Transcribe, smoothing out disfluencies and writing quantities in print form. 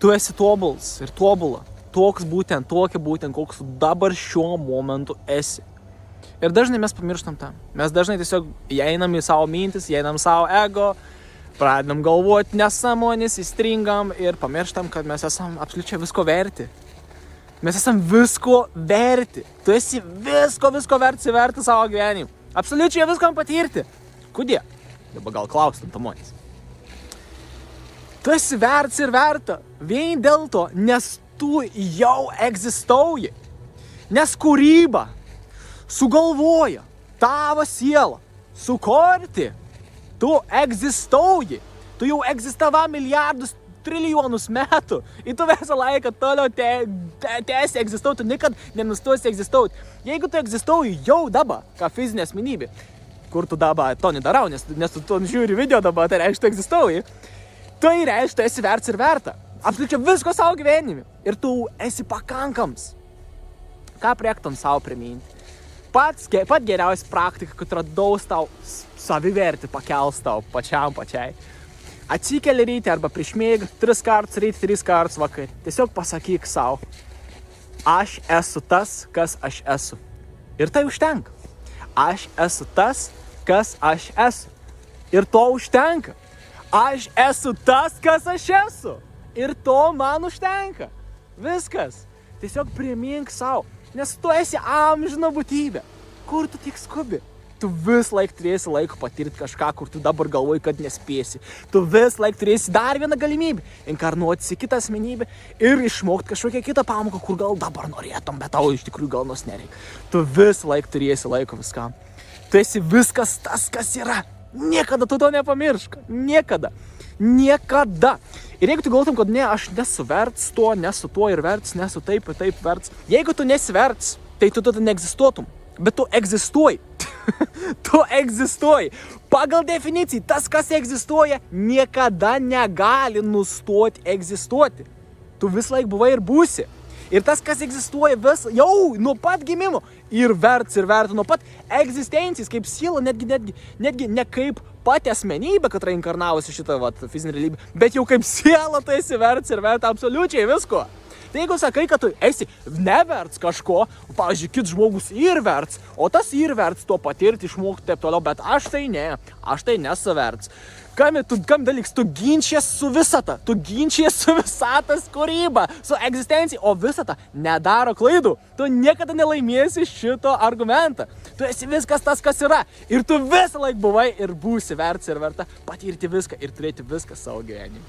Tu esi tobulas ir tobula. Tokia būtent, koks tu dabar šiuo momentu esi. Ir dažnai mes pamirštam tą. Mes dažnai tiesiog įeinam į savo mintis, įeinam savo ego, pradedam galvoti nesąmonės, įstringam ir pamirštam, kad mes esam absoliučiai visko verti. Mes esam visko verti. Tu esi visko verti savo gyvenimą. Absoliučiai viskam patirti. Kodėl? Dabar gal klaustum tamonės. Tu esi verts ir verta. Vien dėl to, nes tu jau egzistuoji. Nes kūryba sugalvoja tavo sielą sukurti. Tu egzistuoji. Tu jau egzistava milijardus, trilijonus metų. Ir tu visą laiką toliau tęsi egzistuoti. Tu niekad nenustosi egzistuoti. Jeigu tu egzistuoji jau dabar, ką fizinė asmenybė, kur tu dabar to nedarau, nes tu žiūri video dabar, tai reiškia, tu egzistuoji. Tai reiškia, tu esi verts ir verta. Absoliučiai visko savo gyvenime. Ir tu esi pakankams. Ką priektum savo priminti? Pat geriausia praktika, kad radaus tau savivertį pakels tau pačiai. Atsikeli ryte arba prieš miegą 3 kartus ryte, 3 kartus vakar. Tiesiog pasakyk savo, aš esu tas, kas aš esu. Ir tai užtenka. Aš esu tas, kas aš esu. Ir to užtenka. Aš esu tas, kas aš esu. Ir to man užtenka. Viskas. Tiesiog primink savo. Nes tu esi amžina būtybė. Kur tu tik skubi? Tu vis laik turėsi laiko patirti kažką, kur tu dabar galvoji, kad nespėsi. Tu vis laik turėsi dar vieną galimybę. Inkarnuotis į kitą asmenybę ir išmokti kažkokią kitą pamoką, kur gal dabar norėtum, bet tau iš tikrųjų gal nors nereikia. Tu vis laik turėsi laiko viskam. Tu esi viskas tas, kas yra. Niekada tu to nepamiršk. Niekada. Ir jeigu tu galvotum, kad ne, aš nesu verts to, nesu tuo ir verts, nesu taip ir taip verts. Jeigu tu nesi verts, tai tu tada neegzistuotum. Bet tu egzistuoji. Tu egzistuoji. Pagal definiciją, tas, kas egzistuoja, niekada negali nustoti egzistuoti. Tu vis laik buvai ir būsi. Ir tas, kas egzistuoja jau nuo pat gimimo ir verta nuo pat egzistencijos, kaip siela, netgi ne kaip pati asmenybė, kad reinkarnavosi šitą fizinę realybę, bet jau kaip siela, tai esi verta ir verta absoliučiai visko. Tai jeigu sakai, kad tu esi neverts kažko, pavyzdžiui, kits žmogus ir verts, o tas ir verts to patirti, išmokti taip toliau, bet aš tai nesu verts. Kam dalyks, tu ginčies su visata, tu ginčies su visatos kūryba, su egzistencija, o visata nedaro klaidų. Tu niekada nelaimėsi šito argumentą. Tu esi viskas tas, kas yra. Ir tu visą laik buvai ir būsi verts ir verta patirti viską ir turėti viską savo gyvenime.